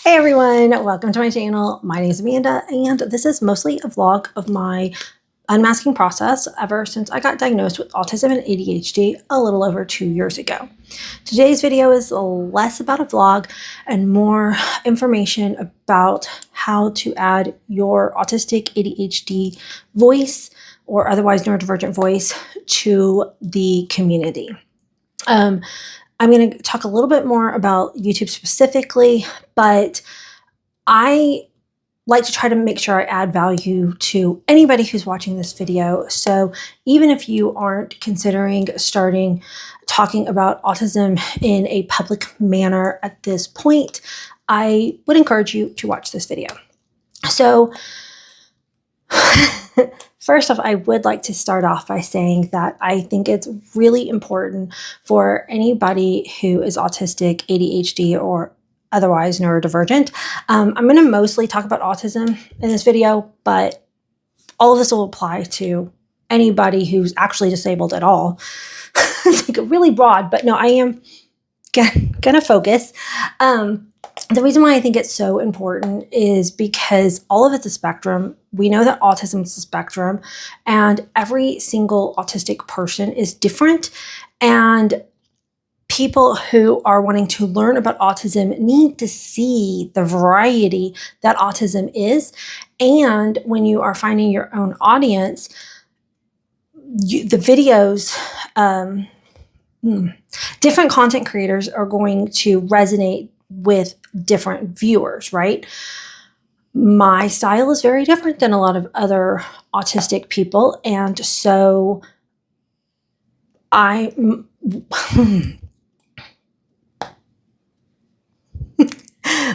Hey everyone, welcome to my channel. My name is Amanda, and this is mostly a vlog of my unmasking process ever since I got diagnosed with autism and ADHD a little over 2 years ago. Today's video is less about a vlog and more information about how to add your autistic ADHD voice or otherwise neurodivergent voice to the community. I'm going to talk a little bit more about YouTube specifically, but I like to try to make sure I add value to anybody who's watching this video. So even if you aren't considering starting talking about autism in a public manner at this point, I would encourage you to watch this video. So first off, I would like to start off by saying that I think it's really important for anybody who is autistic, ADHD, or otherwise neurodivergent. I'm going to mostly talk about autism in this video, but all of this will apply to anybody who's actually disabled at all. It's like really broad, but no, I am going to focus. The reason why I think it's so important is because all of it's a spectrum. We know that autism is a spectrum, and every single autistic person is different. And people who are wanting to learn about autism need to see the variety that autism is. And when you are finding your own audience, the videos, different content creators are going to resonate with different viewers, right? My style is very different than a lot of other autistic people. And so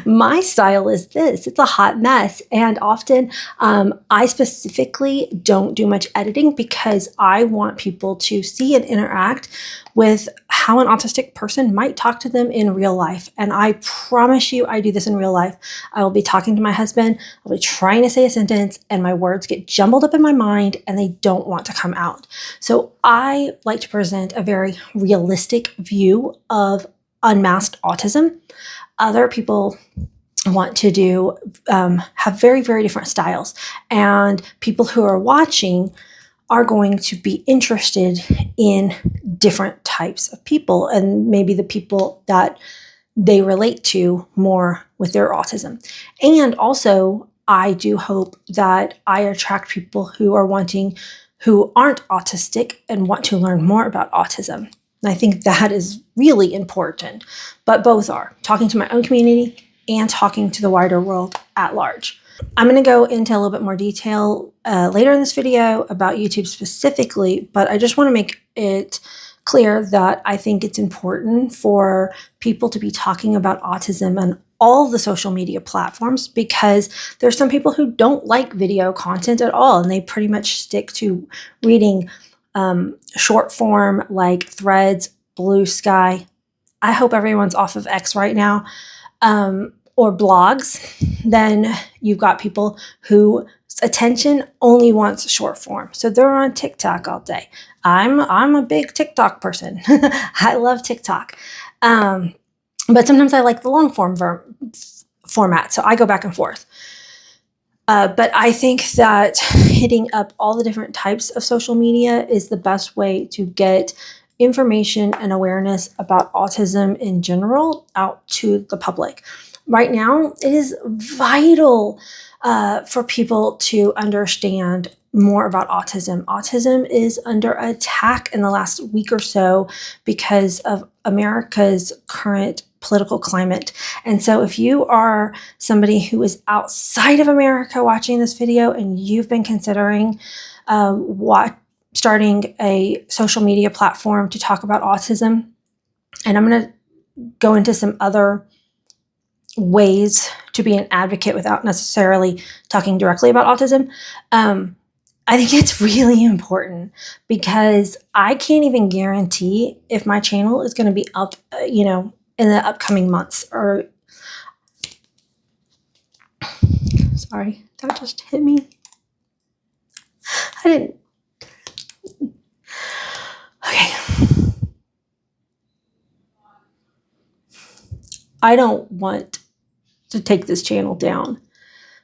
my style is this. It's a hot mess. And often I specifically don't do much editing because I want people to see and interact with how an autistic person might talk to them in real life. And I promise you, I do this in real life. I will be talking to my husband. I'll be trying to say a sentence and my words get jumbled up in my mind and they don't want to come out. So I like to present a very realistic view of unmasked autism. Other people want to do have very, very different styles. And people who are watching are going to be interested in different types of people and maybe the people that they relate to more with their autism. And also, I do hope that I attract people who aren't autistic and want to learn more about autism. And I think that is really important, but both are talking to my own community and talking to the wider world at large. I'm going to go into a little bit more detail later in this video about YouTube specifically, but I just want to make it clear that I think it's important for people to be talking about autism on all the social media platforms because there's some people who don't like video content at all, and they pretty much stick to reading short form like Threads, Blue Sky. I hope everyone's off of X right now, or blogs. Then you've got people whose attention only wants short form. So they're on TikTok all day. I'm a big TikTok person. I love TikTok. But sometimes I like the long form format. So I go back and forth. But I think that hitting up all the different types of social media is the best way to get information and awareness about autism in general out to the public. Right now, it is vital for people to understand more about autism. Autism is under attack in the last week or so because of America's current political climate. And so if you are somebody who is outside of America watching this video and you've been considering starting a social media platform to talk about autism, and I'm going to go into some other ways to be an advocate without necessarily talking directly about autism, I think it's really important because I can't even guarantee if my channel is going to be up, in the upcoming months. Or, sorry, that just hit me. I didn't. Okay. I don't want to take this channel down.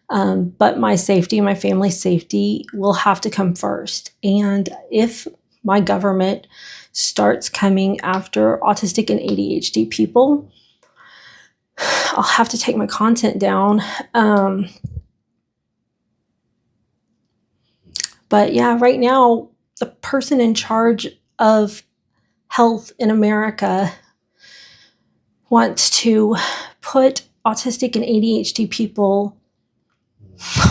But my safety, my family's safety will have to come first. And if my government starts coming after autistic and ADHD people, I'll have to take my content down. But yeah, right now, the person in charge of health in America wants to put autistic and ADHD people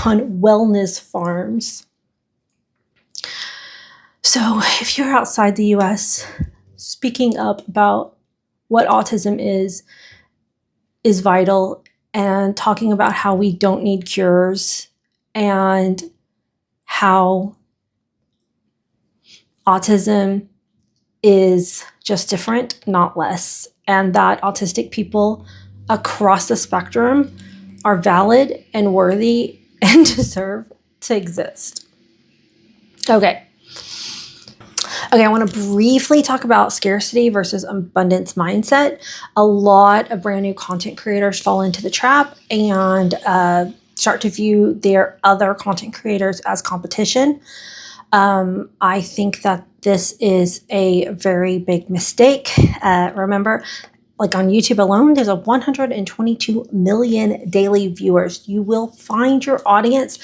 on wellness farms. So if you're outside the US, speaking up about what autism is vital, and talking about how we don't need cures and how autism is just different, not less, and that autistic people across the spectrum are valid and worthy and deserve to exist. Okay, I want to briefly talk about scarcity versus abundance mindset. A lot of brand new content creators fall into the trap and start to view their other content creators as competition. I think that this is a very big mistake. Remember, like on YouTube alone, there's a 122 million daily viewers. You will find your audience.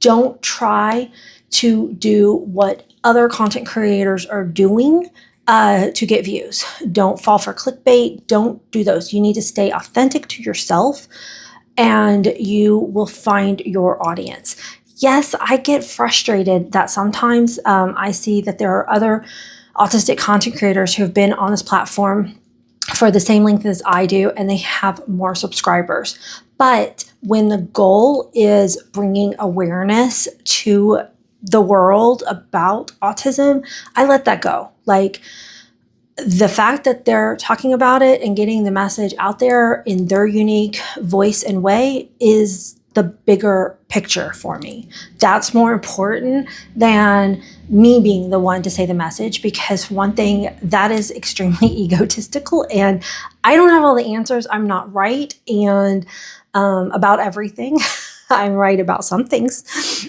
Don't try to do what other content creators are doing to get views. Don't fall for clickbait. Don't do those. You need to stay authentic to yourself, and you will find your audience. Yes, I get frustrated that sometimes I see that there are other autistic content creators who have been on this platform for the same length as I do, and they have more subscribers. But when the goal is bringing awareness to the world about autism, I let that go. Like, the fact that they're talking about it and getting the message out there in their unique voice and way is the bigger picture for me. That's more important than me being the one to say the message, because one thing, that is extremely egotistical, and I don't have all the answers. I'm not right and about everything. I'm right about some things.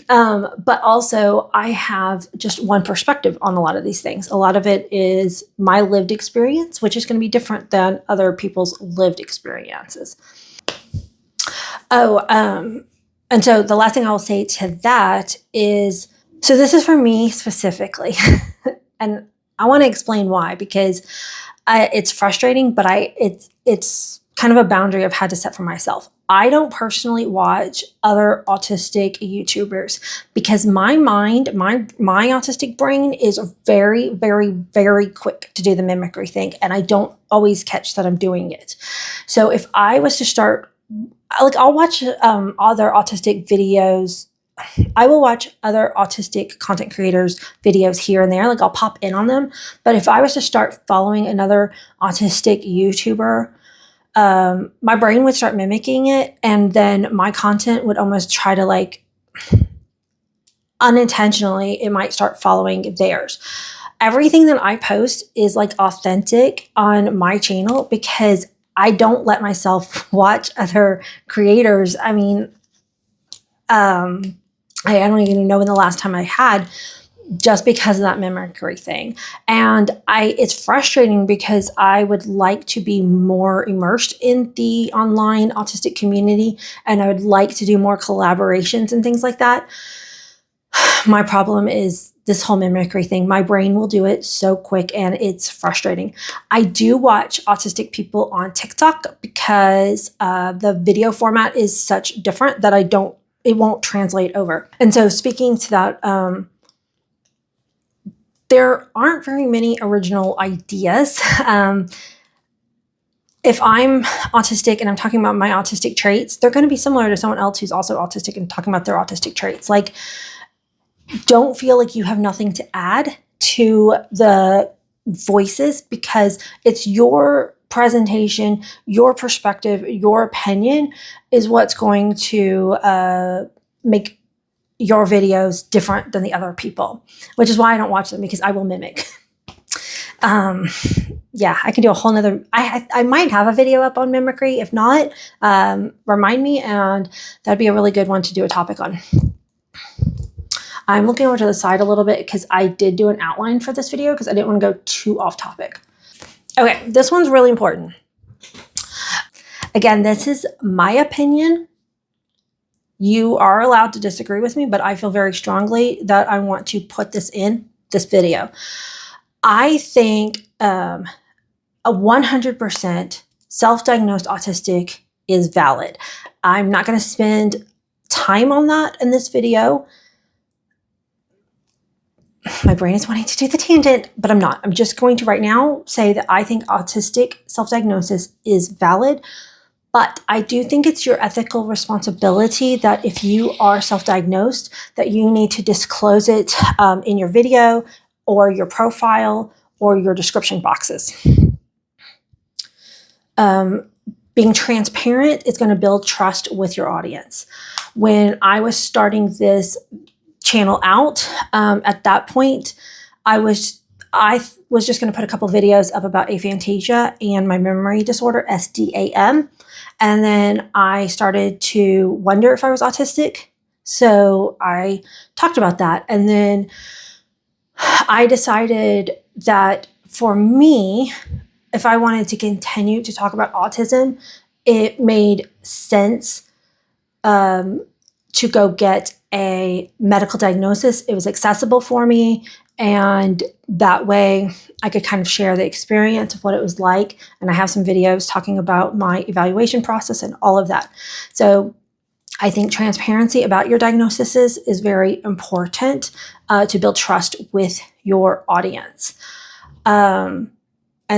But also I have just one perspective on a lot of these things. A lot of it is my lived experience, which is going to be different than other people's lived experiences. And so the last thing I will say to that is, so this is for me specifically, and I want to explain why, because it's frustrating, but it's kind of a boundary I've had to set for myself. I don't personally watch other autistic YouTubers because my mind, my autistic brain is very, very, very quick to do the mimicry thing, and I don't always catch that I'm doing it. So if I was to start, like, I'll watch other autistic videos. I will watch other autistic content creators' videos here and there. Like, I'll pop in on them. But if I was to start following another autistic YouTuber, my brain would start mimicking it, and then my content would almost try to, like, unintentionally, it might start following theirs. Everything that I post is, like, authentic on my channel because I don't let myself watch other creators. I mean, I don't even know when the last time I had, just because of that mimicry thing. And it's frustrating because I would like to be more immersed in the online autistic community, and I would like to do more collaborations and things like that. My problem is this whole mimicry thing. My brain will do it so quick, and it's frustrating. I do watch autistic people on TikTok because the video format is such different that it won't translate over. And so speaking to that, there aren't very many original ideas. If I'm autistic and I'm talking about my autistic traits, they're going to be similar to someone else who's also autistic and talking about their autistic traits. Like, don't feel like you have nothing to add to the voices, because it's your presentation, your perspective, your opinion is what's going to make your videos different than the other people, which is why I don't watch them, because I will mimic. Yeah, I can do a whole nother, I might have a video up on mimicry. If not, remind me, and that'd be a really good one to do a topic on. I'm looking over to the side a little bit because I did do an outline for this video because I didn't want to go too off topic. Okay, this one's really important. Again, this is my opinion. You are allowed to disagree with me, but I feel very strongly that I want to put this in this video. I think a 100% self-diagnosed autistic is valid. I'm not going to spend time on that in this video. My brain is wanting to do the tangent, but I'm not. I'm just going to right now say that I think autistic self-diagnosis is valid, but I do think it's your ethical responsibility that if you are self-diagnosed, that you need to disclose it in your video or your profile or your description boxes. Being transparent is going to build trust with your audience. When I was starting this channel out, at that point, I was just going to put a couple videos up about aphantasia and my memory disorder, SDAM. And then I started to wonder if I was autistic. So I talked about that. And then I decided that for me, if I wanted to continue to talk about autism, it made sense to go get a medical diagnosis. It was accessible for me. And that way I could kind of share the experience of what it was like. And I have some videos talking about my evaluation process and all of that. So I think transparency about your diagnoses is very important to build trust with your audience. And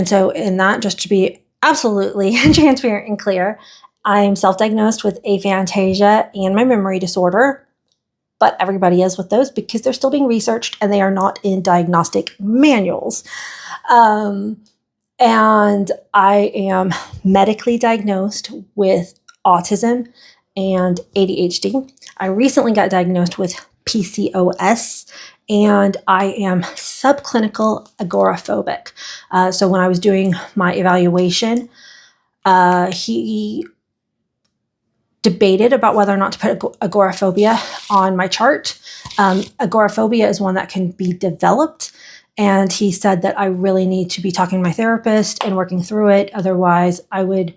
so in that, just to be absolutely transparent and clear, I'm self-diagnosed with aphantasia and my memory disorder, but everybody is with those because they're still being researched and they are not in diagnostic manuals. And I am medically diagnosed with autism and ADHD. I recently got diagnosed with PCOS, and I am subclinical agoraphobic. So when I was doing my evaluation, he debated about whether or not to put agoraphobia on my chart. Agoraphobia is one that can be developed, and he said that I really need to be talking to my therapist and working through it. Otherwise, I would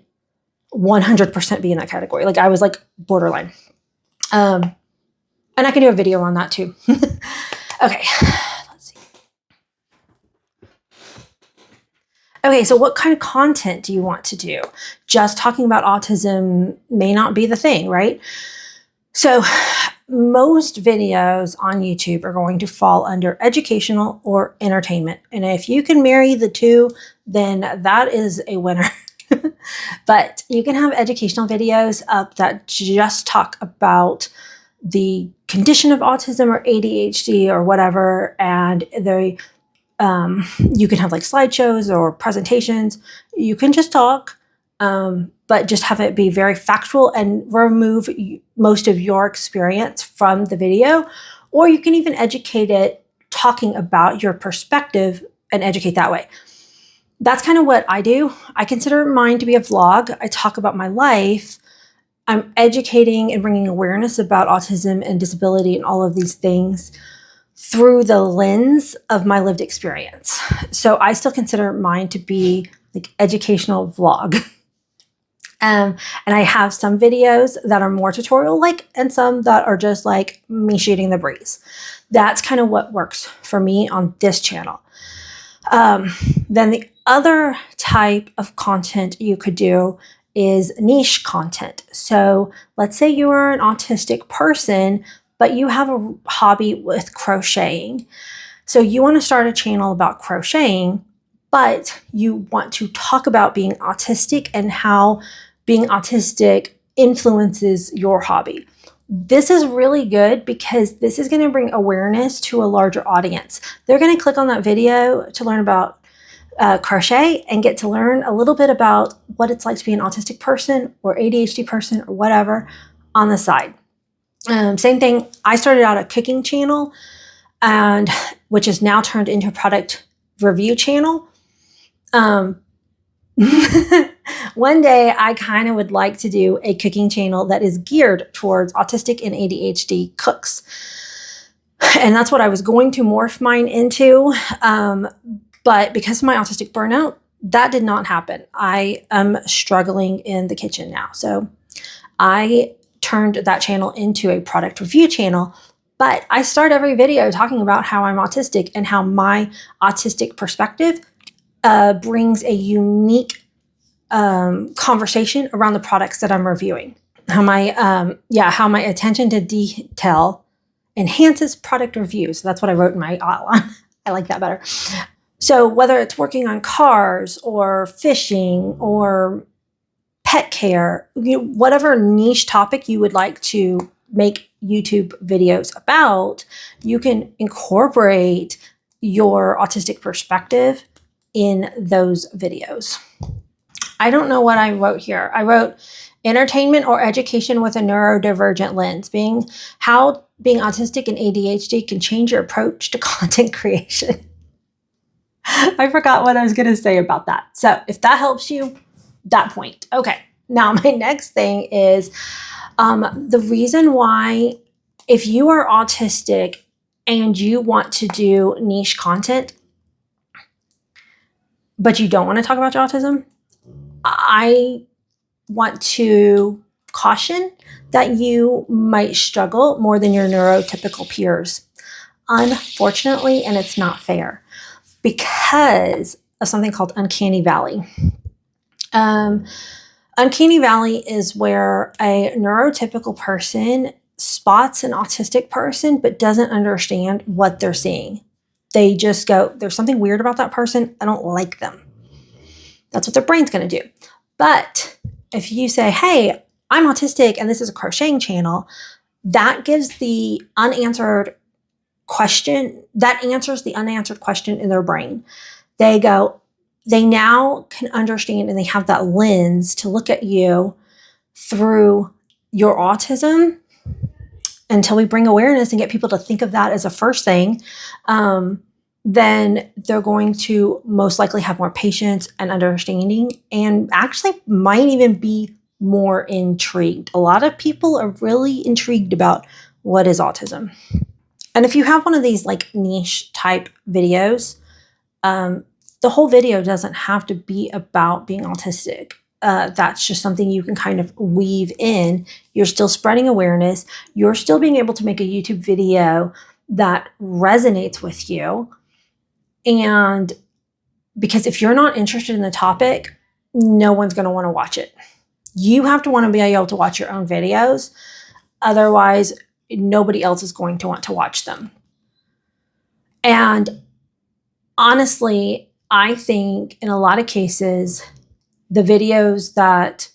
100% be in that category. Like I was like borderline. And I can do a video on that too. Okay, let's see. Okay, so what kind of content do you want to do? Just talking about autism may not be the thing, right? So most videos on YouTube are going to fall under educational or entertainment. And if you can marry the two, then that is a winner. But you can have educational videos up that just talk about the condition of autism or ADHD or whatever, and they you can have like slideshows or presentations. You can just talk, but just have it be very factual and remove most of your experience from the video. Or you can even educate it, talking about your perspective and educate that way. That's kind of what I do. I consider mine to be a vlog. I talk about my life. I'm educating and bringing awareness about autism and disability and all of these things through the lens of my lived experience. So I still consider mine to be like educational vlog. And I have some videos that are more tutorial like, and some that are just like me shooting the breeze. That's kind of what works for me on this channel. Then the other type of content you could do is niche content. So let's say you are an autistic person, but you have a hobby with crocheting. So you want to start a channel about crocheting, but you want to talk about being autistic and how being autistic influences your hobby. This is really good because this is going to bring awareness to a larger audience. They're going to click on that video to learn about crochet and get to learn a little bit about what it's like to be an autistic person or ADHD person or whatever on the side. Same thing. I started out a cooking channel, and which is now turned into a product review channel. Um, one day I kind of would like to do a cooking channel that is geared towards autistic and ADHD cooks. And that's what I was going to morph mine into. But because of my autistic burnout, that did not happen. I am struggling in the kitchen now. So I turned that channel into a product review channel. But I start every video talking about how I'm autistic and how my autistic perspective brings a unique conversation around the products that I'm reviewing. How my attention to detail enhances product reviews. That's what I wrote in my outline. I like that better. So whether it's working on cars or fishing or pet care, whatever niche topic you would like to make YouTube videos about, you can incorporate your autistic perspective in those videos. I don't know what I wrote here. I wrote entertainment or education with a neurodivergent lens, how being autistic and ADHD can change your approach to content creation. I forgot what I was going to say about that. So if that helps you, that point. Okay. Now my next thing is the reason why, if you are autistic and you want to do niche content, but you don't want to talk about your autism, I want to caution that you might struggle more than your neurotypical peers. Unfortunately, and it's not fair, because of something called Uncanny Valley. Uncanny Valley is where a neurotypical person spots an autistic person but doesn't understand what they're seeing. They just go, there's something weird about that person. I don't like them. That's what their brain's going to do. But if you say, hey, I'm autistic and this is a crocheting channel, that gives the unanswered question, that answers the unanswered question in their brain. They now can understand, and they have that lens to look at you through your autism. Until we bring awareness and get people to think of that as a first thing, then they're going to most likely have more patience and understanding, and actually might even be more intrigued. A lot of people are really intrigued about what is autism. And if you have one of these like niche type videos, the whole video doesn't have to be about being autistic. That's just something you can kind of weave in. You're still spreading awareness. You're still being able to make a YouTube video that resonates with you. And because if you're not interested in the topic, no one's going to want to watch it. You have to want to be able to watch your own videos. Otherwise, nobody else is going to want to watch them. And honestly, I think in a lot of cases, the videos that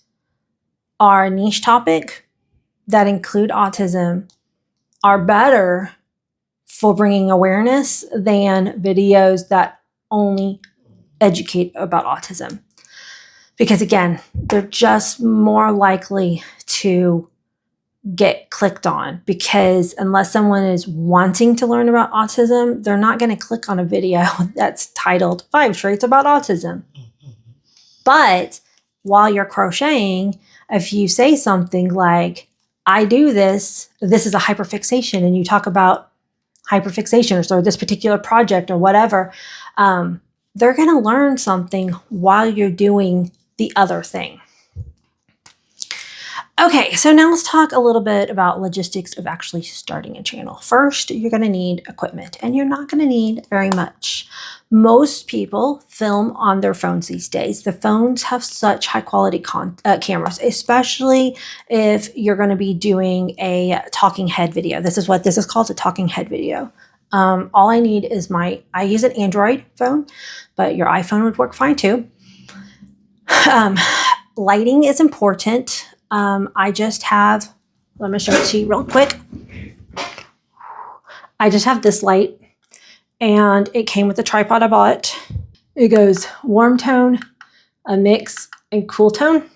are a niche topic that include autism are better for bringing awareness than videos that only educate about autism. Because again, they're just more likely to get clicked on, because unless someone is wanting to learn about autism, they're not going to click on a video that's titled 5 Traits About Autism. But while you're crocheting, if you say something like, I do this is a hyperfixation, and you talk about hyperfixation or this particular project or whatever, they're going to learn something while you're doing the other thing. Okay, so now let's talk a little bit about logistics of actually starting a channel. First, you're going to need equipment, and you're not going to need very much. Most people film on their phones these days. The phones have such high quality cameras, especially if you're going to be doing a talking head video. This is what this is called, a talking head video. All I need is I use an Android phone, but your iPhone would work fine too. Lighting is important. I just have, let me show it to you real quick. I just have this light, and it came with the tripod I bought. It goes warm tone, a mix, and cool tone.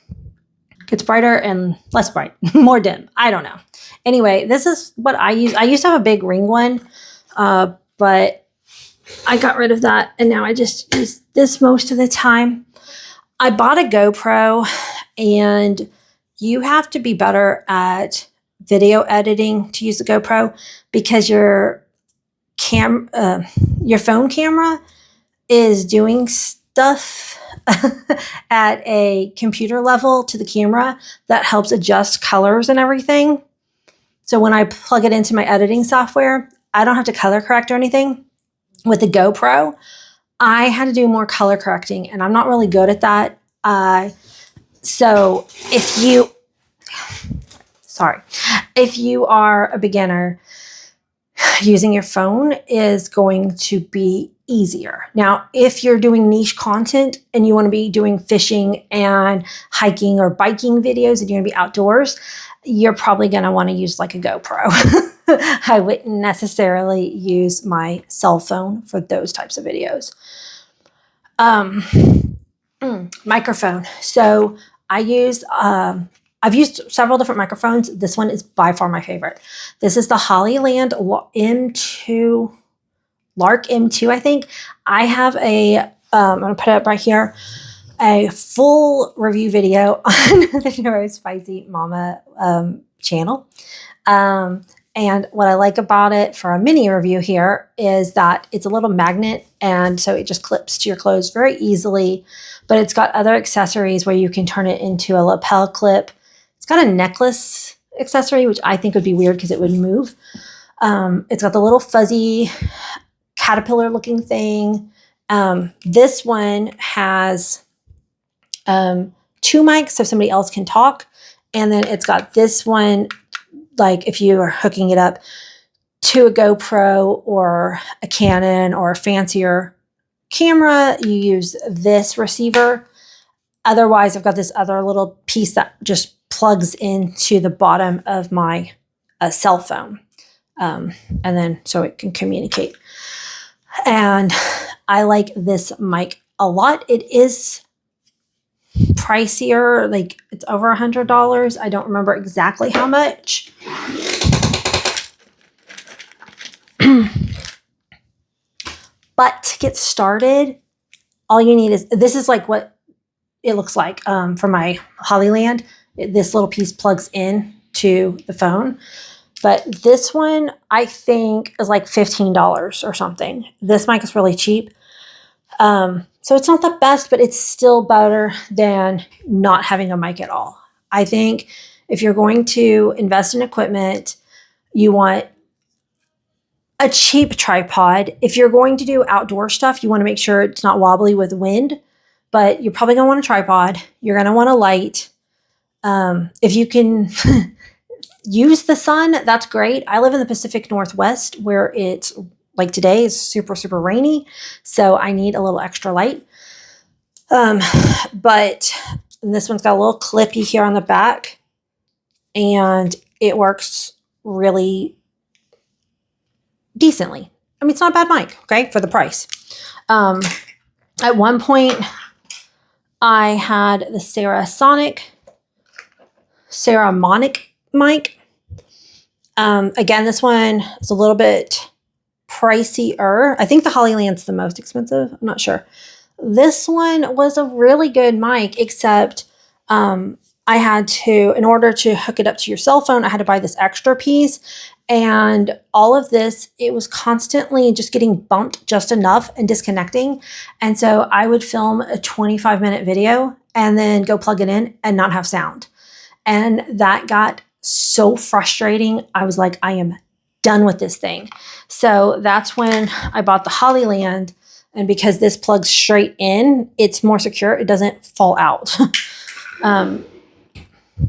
Gets brighter and less bright, more dim. I don't know. Anyway, this is what I use. I used to have a big ring one, but I got rid of that, and now I just use this most of the time. I bought a GoPro, and you have to be better at video editing to use the GoPro because your phone camera is doing stuff at a computer level to the camera that helps adjust colors and everything. So when I plug it into my editing software, I don't have to color correct or anything. With the GoPro, I had to do more color correcting, and I'm not really good at that. So if you are a beginner, using your phone is going to be easier. Now, if you're doing niche content and you want to be doing fishing and hiking or biking videos and you're going to be outdoors, you're probably going to want to use like a GoPro. I wouldn't necessarily use my cell phone for those types of videos. Microphone. So I've used several different microphones. This one is by far my favorite. This is the Hollyland M2, Lark M2, I think. I have I'm going to put it up right here, a full review video on the Neurospicy Mama channel. And what I like about it for a mini review here is that it's a little magnet, and so it just clips to your clothes very easily, but it's got other accessories where you can turn it into a lapel clip. It's got a necklace accessory, which I think would be weird because it would move. It's got the little fuzzy caterpillar looking thing. This one has 2 mics so somebody else can talk. And then it's got this one, like if you are hooking it up to a GoPro or a Canon or a fancier camera, you use this receiver. Otherwise, I've got this other little piece that just plugs into the bottom of my cell phone. And then so it can communicate. And I like this mic a lot. It is pricier, like it's over $100. I don't remember exactly how much. But to get started, all you need is, this is like what it looks like for my Hollyland. This little piece plugs in to the phone. But this one, I think, is like $15 or something. This mic is really cheap. So it's not the best, but it's still better than not having a mic at all. I think if you're going to invest in equipment, you want a cheap tripod. If you're going to do outdoor stuff, you want to make sure it's not wobbly with wind, but you're probably going to want a tripod. You're going to want a light. If you can use the sun, that's great. I live in the Pacific Northwest where it's like today is super, super rainy. So I need a little extra light. But this one's got a little clippy here on the back, and it works really decently. I mean, it's not a bad mic, okay, for the price. At one point, I had the Saramonic mic. Again, this one is a little bit pricier. I think the Hollyland's the most expensive. I'm not sure. This one was a really good mic, except I had to, in order to hook it up to your cell phone, I had to buy this extra piece. And all of this, it was constantly just getting bumped just enough and disconnecting. And so I would film a 25-minute video and then go plug it in and not have sound. And that got so frustrating. I was like, I am done with this thing. So that's when I bought the Hollyland. And because this plugs straight in, it's more secure. It doesn't fall out.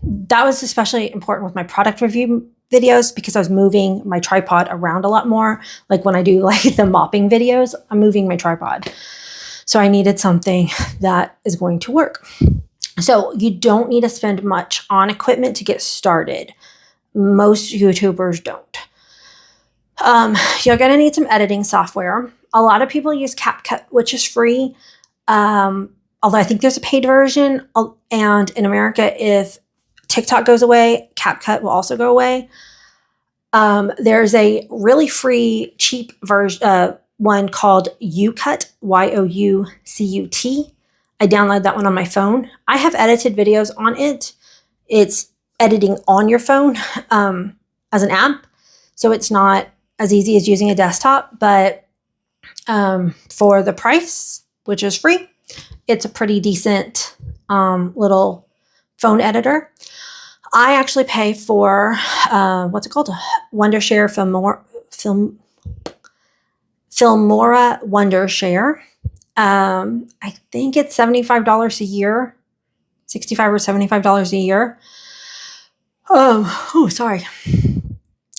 That was especially important with my product review videos because I was moving my tripod around a lot more. Like when I do like the mopping videos, I'm moving my tripod. So I needed something that is going to work. So you don't need to spend much on equipment to get started. Most YouTubers don't. You're going to need some editing software. A lot of people use CapCut, which is free. Although I think there's a paid version. And in America, if TikTok goes away, CapCut will also go away. There's a really free, cheap version, one called YouCut, Youcut. I downloaded that one on my phone. I have edited videos on it. It's editing on your phone as an app. So it's not as easy as using a desktop, but for the price, which is free, it's a pretty decent little phone editor. I actually pay for, what's it called? Wondershare Filmora Wondershare. I think it's $75 a year, $65 or $75 a year. Oh, sorry.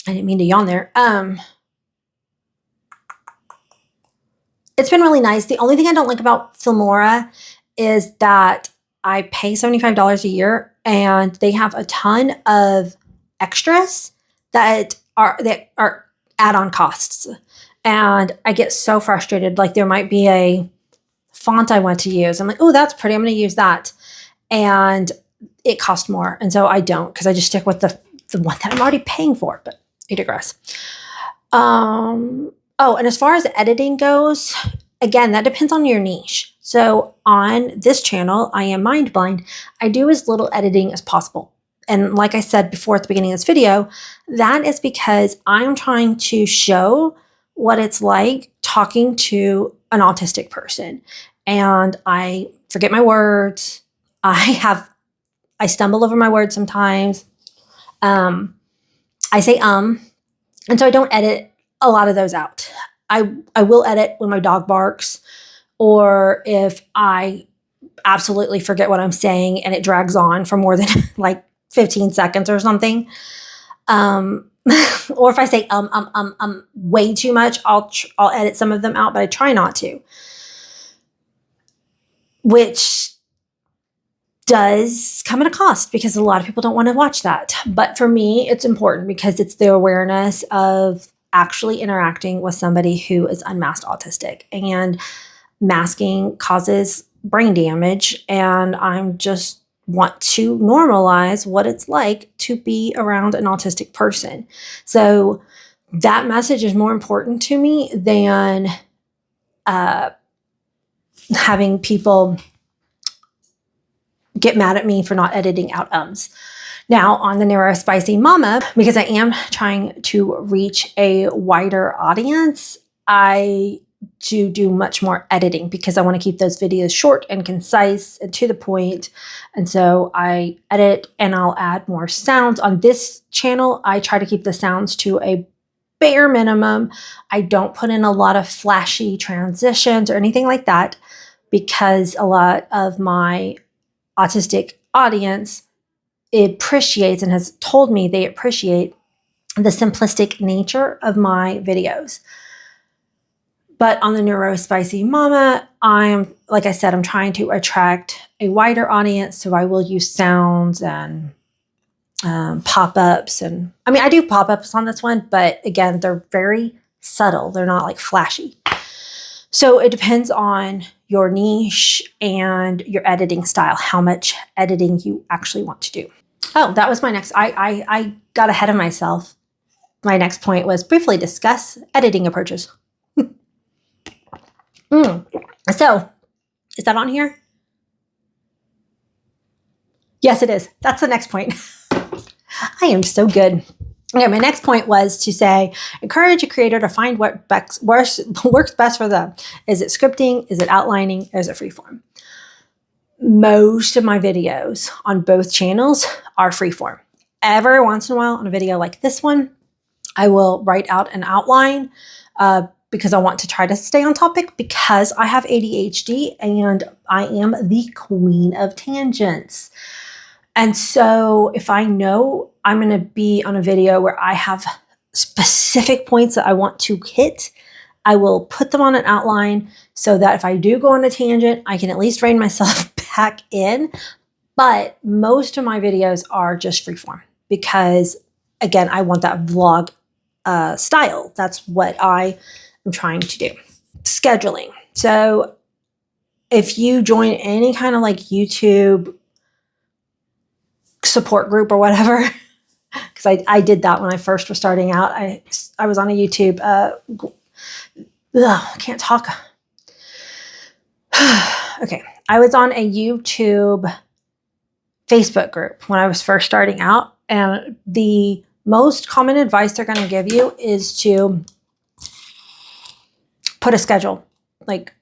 I didn't mean to yawn there. It's been really nice. The only thing I don't like about Filmora is that I pay $75 a year and they have a ton of extras that are add-on costs. And I get so frustrated. Like there might be a font I want to use. I'm like, oh, that's pretty. I'm going to use that. And it costs more. And so I don't, because I just stick with the one that I'm already paying for, but I digress. Oh, and as far as editing goes, again, that depends on your niche. So on this channel, I am mind blind. I do as little editing as possible. And like I said before at the beginning of this video, that is because I'm trying to show what it's like talking to an autistic person. And I forget my words. I stumble over my words sometimes. I say, and so I don't edit a lot of those out. I will edit when my dog barks or if I absolutely forget what I'm saying and it drags on for more than like 15 seconds or something. Or if I say, way too much, I'll edit some of them out, but I try not to, which does come at a cost because a lot of people don't want to watch that. But for me, it's important because it's the awareness of actually interacting with somebody who is unmasked autistic, and masking causes brain damage. And I'm just want to normalize what it's like to be around an autistic person. So that message is more important to me than having people get mad at me for not editing out ums. Now on the Neurospicy Mama, because I am trying to reach a wider audience, I do much more editing because I want to keep those videos short and concise and to the point. And so I edit and I'll add more sounds. On this channel, I try to keep the sounds to a bare minimum. I don't put in a lot of flashy transitions or anything like that because a lot of my autistic audience appreciates and has told me they appreciate the simplistic nature of my videos. But on the Neurospicy Mama, like I said, I'm trying to attract a wider audience. So I will use sounds and pop-ups. And I mean, I do pop-ups on this one, but again, they're very subtle. They're not like flashy. So it depends on your niche and your editing style, how much editing you actually want to do. Oh, that was my next, I got ahead of myself. My next point was briefly discuss editing approaches. So, is that on here? Yes, it is. That's the next point. I am so good. Okay, my next point was to say, encourage a creator to find what works best for them. Is it scripting? Is it outlining? Or is it freeform? Most of my videos on both channels are freeform. Every once in a while on a video like this one, I will write out an outline because I want to try to stay on topic because I have ADHD and I am the queen of tangents. And so if I know I'm going to be on a video where I have specific points that I want to hit, I will put them on an outline so that if I do go on a tangent, I can at least rein myself back in. But most of my videos are just freeform because, again, I want that vlog style. That's what I am trying to do. Scheduling. So if you join any kind of like YouTube support group or whatever, because I did that when I first was starting out. I was on a YouTube I can't talk. Okay. I was on a YouTube Facebook group when I was first starting out, and the most common advice they're going to give you is to put a schedule. Like,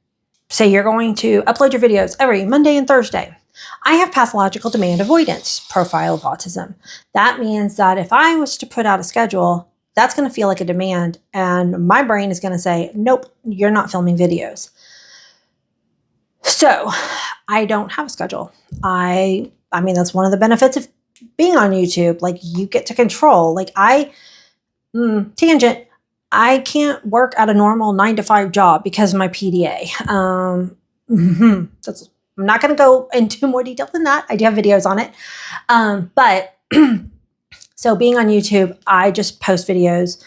say you're going to upload your videos every Monday and Thursday. I have pathological demand avoidance profile of autism. That means that if I was to put out a schedule, that's going to feel like a demand, and my brain is going to say, nope, you're not filming videos. So I don't have a schedule. I mean, that's one of the benefits of being on YouTube. Like, you get to control. Like, tangent, I can't work at a normal 9-to-5 job because of my PDA. I'm not going to go into more detail than that. I do have videos on it. But so being on YouTube, I just post videos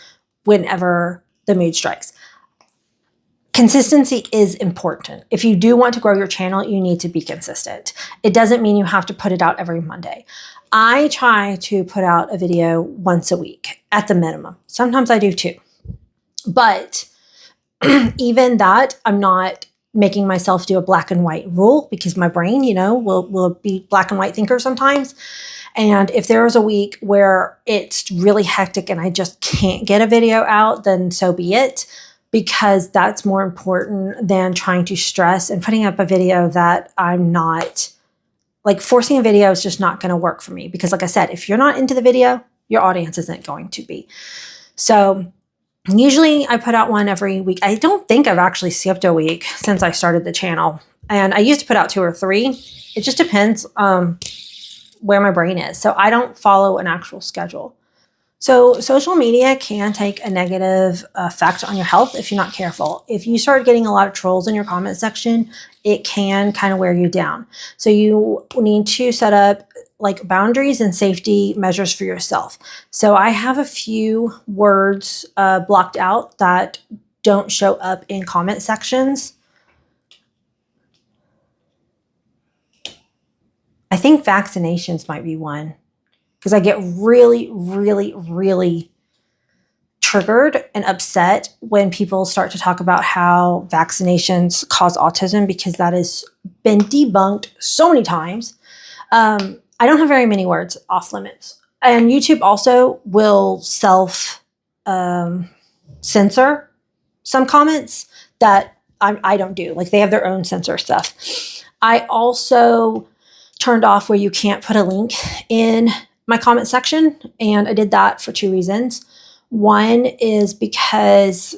whenever the mood strikes. Consistency is important. If you do want to grow your channel, you need to be consistent. It doesn't mean you have to put it out every Monday. I try to put out a video once a week at the minimum. Sometimes I do too. But even that, I'm not making myself do a black and white rule, because my brain, will be black and white thinker sometimes. And if there is a week where it's really hectic and I just can't get a video out, then so be it, because that's more important than trying to stress and putting up a video that I'm not, like, forcing a video is just not going to work for me. Because like I said, if you're not into the video, your audience isn't going to be. So usually I put out one every week. I don't think I've actually skipped a week since I started the channel. And I used to put out 2 or 3. It just depends where my brain is. So I don't follow an actual schedule. So social media can take a negative effect on your health if you're not careful. If you start getting a lot of trolls in your comment section, it can kind of wear you down. So you need to set up like boundaries and safety measures for yourself. So I have a few words blocked out that don't show up in comment sections. I think vaccinations might be one, because I get really, really, really triggered and upset when people start to talk about how vaccinations cause autism, because that has been debunked so many times. I don't have very many words off limits. And YouTube also will self-censor some comments that I don't do. Like, they have their own censor stuff. I also turned off where you can't put a link in my comment section, and I did that for 2 reasons. One is because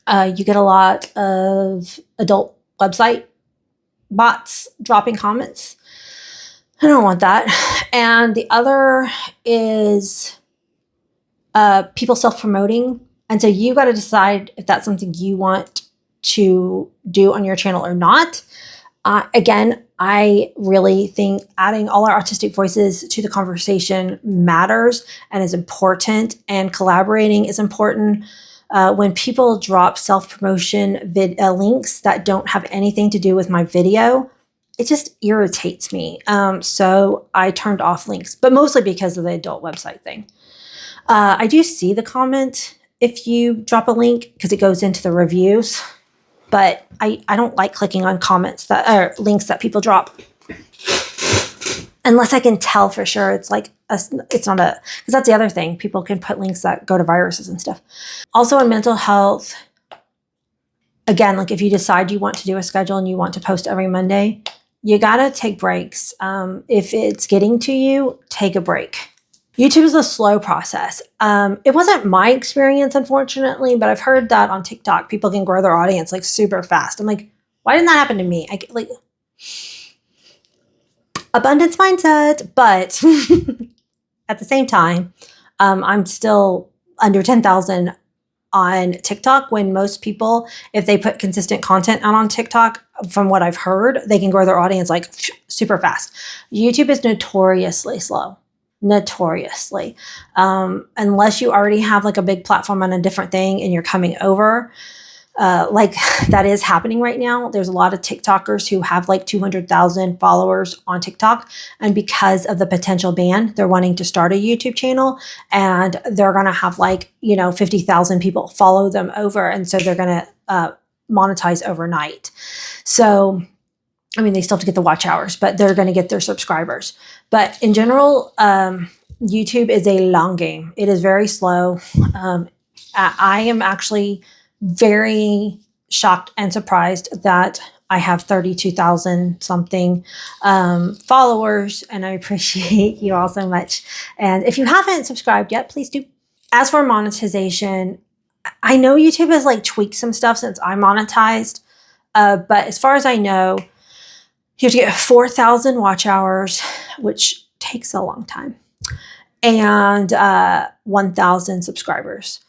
you get a lot of adult website bots dropping comments. I don't want that. And the other is people self-promoting. And so you got to decide if that's something you want to do on your channel or not. Again, I really think adding all our autistic voices to the conversation matters and is important, and collaborating is important. When people drop self-promotion links that don't have anything to do with my video, it just irritates me. So I turned off links, but mostly because of the adult website thing. I do see the comment if you drop a link, because it goes into the reviews. But I don't like clicking on comments or links that people drop, unless I can tell for sure it's like it's not a, because that's the other thing. People can put links that go to viruses and stuff. Also in mental health, again, like if you decide you want to do a schedule and you want to post every Monday, you got to take breaks. If it's getting to you, take a break. YouTube is a slow process. It wasn't my experience, unfortunately, but I've heard that on TikTok, people can grow their audience like super fast. I'm like, why didn't that happen to me? I like abundance mindset, but at the same time, I'm still under 10,000 on TikTok, when most people, if they put consistent content out on TikTok, from what I've heard, they can grow their audience like super fast. YouTube is notoriously slow. Notoriously. Unless you already have like a big platform on a different thing and you're coming over, like that is happening right now. There's a lot of TikTokers who have like 200,000 followers on TikTok. And because of the potential ban, they're wanting to start a YouTube channel, and they're going to have like, 50,000 people follow them over. And so they're going to monetize overnight. So, I mean, they still have to get the watch hours, but they're going to get their subscribers. But in general, YouTube is a long game. It is very slow. I am actually very shocked and surprised that I have 32,000 something followers, and I appreciate you all so much. And if you haven't subscribed yet, please do. As for monetization, I know YouTube has like tweaked some stuff since I monetized, but as far as I know, you have to get 4,000 watch hours, which takes a long time, and 1,000 subscribers.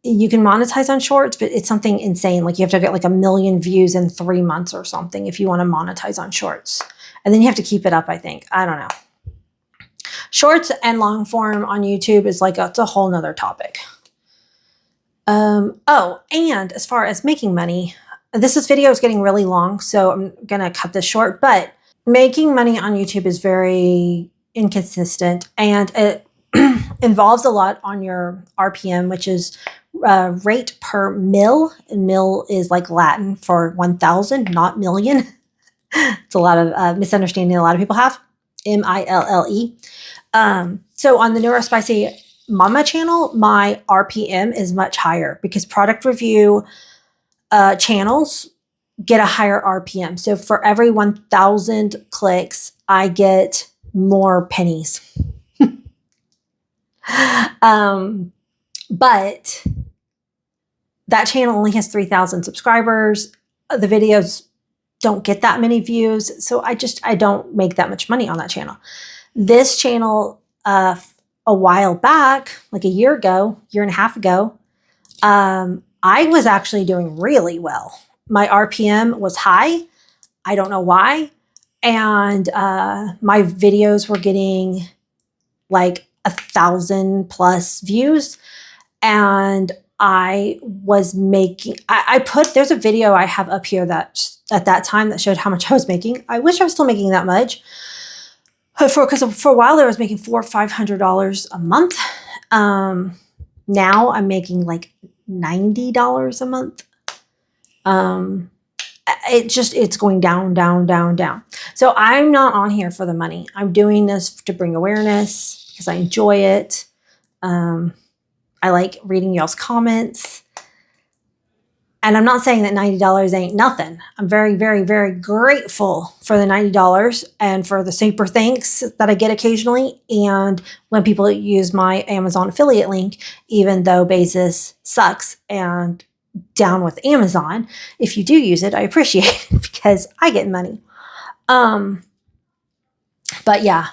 You can monetize on shorts, but it's something insane. Like you have to get like 1 million views in 3 months or something if you want to monetize on shorts. And then you have to keep it up, I think. I don't know. Shorts and long form on YouTube is like, it's a whole nother topic. Oh, and as far as making money, this video is getting really long, so I'm going to cut this short, but making money on YouTube is very inconsistent, and it involves a lot on your RPM, which is rate per mil. And mil is like Latin for 1,000, not million. It's a lot of misunderstanding a lot of people have. MILLE. So on the Neurospicy Mama channel, my RPM is much higher because product review channels get a higher RPM. So for every 1,000 clicks, I get more pennies. But that channel only has 3,000 subscribers. The videos don't get that many views. So I don't make that much money on that channel. This channel, a while back, like a year and a half ago, I was actually doing really well. My RPM was high. I don't know why. And my videos were getting like 1,000 plus views. And I was making, there's a video I have up here that at that time that showed how much I was making. I wish I was still making that much. Because for a while there I was making $400 or $500 a month. Now I'm making like $90 a month. It's going down, down, down, down. So I'm not on here for the money. I'm doing this to bring awareness because I enjoy it. I like reading y'all's comments. And I'm not saying that $90 ain't nothing. I'm very, very, very grateful for the $90 and for the super thanks that I get occasionally. And when people use my Amazon affiliate link, even though Basis sucks and down with Amazon, if you do use it, I appreciate it because I get money. But yeah,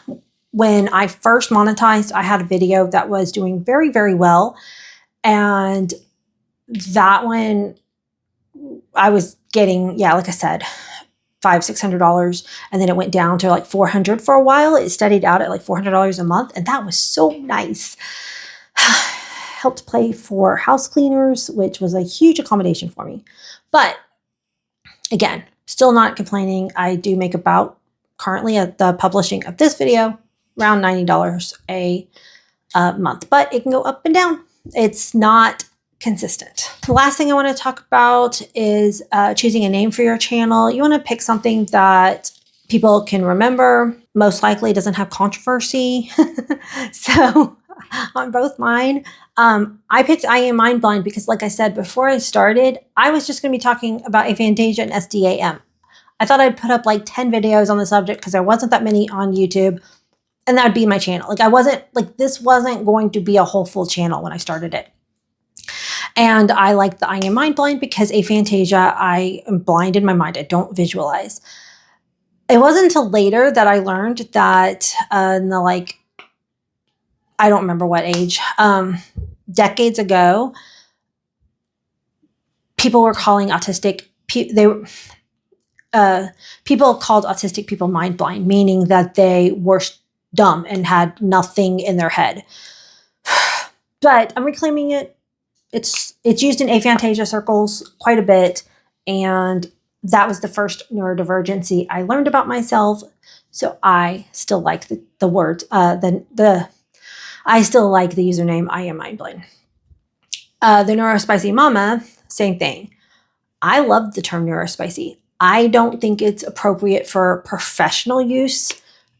when I first monetized, I had a video that was doing very, very well. And that one, I was getting, like I said, $500-$600, and then it went down to like $400 for a while. It steadied out at like $400 a month, and that was so nice. Helped pay for house cleaners, which was a huge accommodation for me. But again, still not complaining. I do make about, currently at the publishing of this video, around $90 a month, but it can go up and down. It's not consistent. The last thing I want to talk about is choosing a name for your channel. You want to pick something that people can remember. Most likely doesn't have controversy. So on both mine, I picked I Am Mind Blind because, like I said, before I started, I was just going to be talking about aphantasia and SDAM. I thought I'd put up like 10 videos on the subject because there wasn't that many on YouTube, and that would be my channel. This wasn't going to be a whole full channel when I started it. And I like the I Am Mind Blind because aphantasia, I am blind in my mind. I don't visualize. It wasn't until later that I learned that in the I don't remember what age, decades ago, people were calling people called autistic people mind blind, meaning that they were dumb and had nothing in their head. But I'm reclaiming it. it's used in aphantasia circles quite a bit, and that was the first neurodivergency I learned about myself. So I still like the words. I still like the username I am mindblown. The neurospicy mama, same thing. I love the term neurospicy. I don't think it's appropriate for professional use.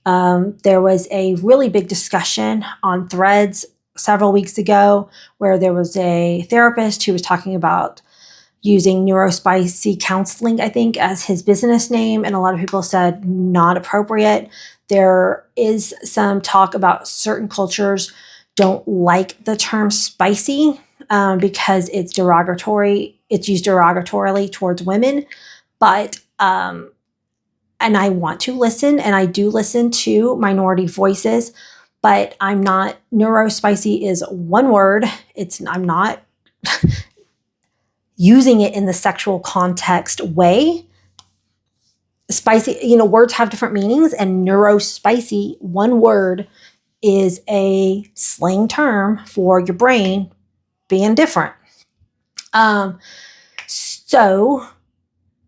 There was a really big discussion on Threads several weeks ago where there was a therapist who was talking about using neurospicy counseling, I think, as his business name. And a lot of people said not appropriate. There is some talk about certain cultures don't like the term spicy because it's derogatory. It's used derogatorily towards women. But, and I want to listen, and I do listen to minority voices, but I'm not, neurospicy is one word. I'm not using it in the sexual context way. Spicy, words have different meanings, and neurospicy, one word, is a slang term for your brain being different. So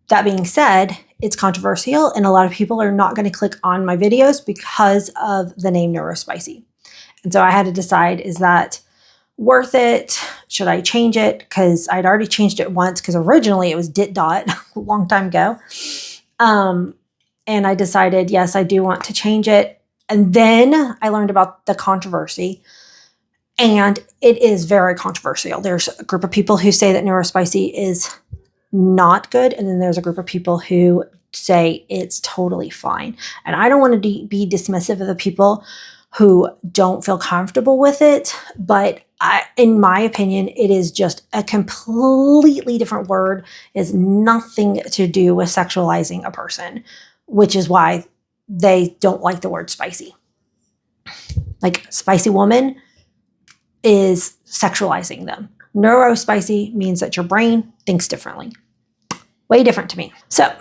that being said, it's controversial, and a lot of people are not going to click on my videos because of the name neurospicy. And so I had to decide, is that worth it? Should I change it? Because I'd already changed it once, because originally it was dit dot a long time ago. And I decided, yes, I do want to change it. And then I learned about the controversy, and it is very controversial. There's a group of people who say that neurospicy is not good, and then there's a group of people who say it's totally fine. And I don't want to be dismissive of the people who don't feel comfortable with it, but in my opinion, it is just a completely different word. It has nothing to do with sexualizing a person, which is why they don't like the word spicy. Like, spicy woman is sexualizing them. Neurospicy means that your brain thinks differently. Way different to me. So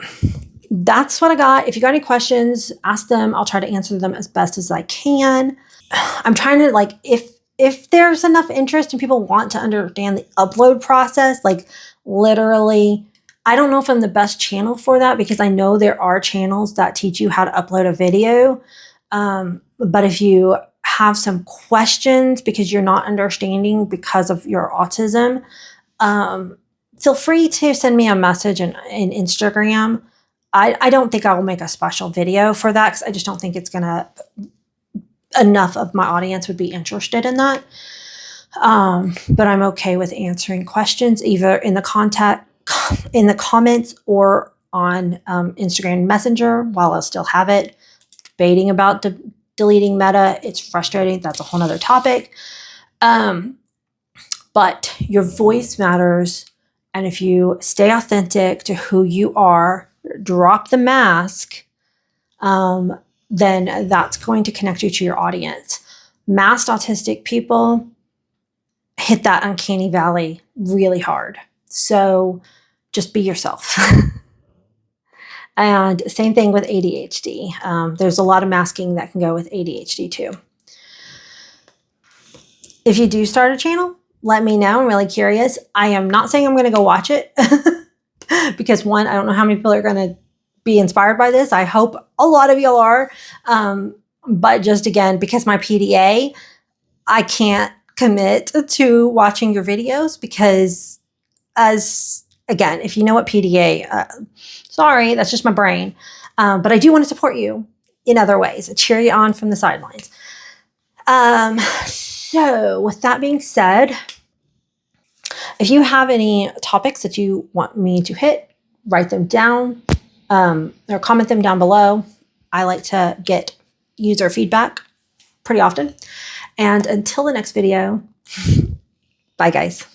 that's what I got. If you got any questions, ask them. I'll try to answer them as best as I can. I'm trying to, if there's enough interest and people want to understand the upload process, literally, I don't know if I'm the best channel for that, because I know there are channels that teach you how to upload a video. But if you have some questions because you're not understanding because of your autism, feel free to send me a message in Instagram. I don't think I will make a special video for that, because I just don't think it's enough of my audience would be interested in that. But I'm okay with answering questions either in the comments or on Instagram Messenger while I still have it. Debating about deleting Meta. It's frustrating. That's a whole nother topic. But your voice matters. And if you stay authentic to who you are, drop the mask, then that's going to connect you to your audience. Masked autistic people hit that uncanny valley really hard. So just be yourself. And same thing with ADHD. There's a lot of masking that can go with ADHD too. If you do start a channel, let me know. I'm really curious. I am not saying I'm going to go watch it because, one, I don't know how many people are going to be inspired by this. I hope a lot of y'all are. But just again, because my PDA, I can't commit to watching your videos because, again, if you know what PDA, sorry, that's just my brain. But I do want to support you in other ways, cheer you on from the sidelines. So with that being said, if you have any topics that you want me to hit, write them down or comment them down below. I like to get user feedback pretty often. And until the next video, bye guys.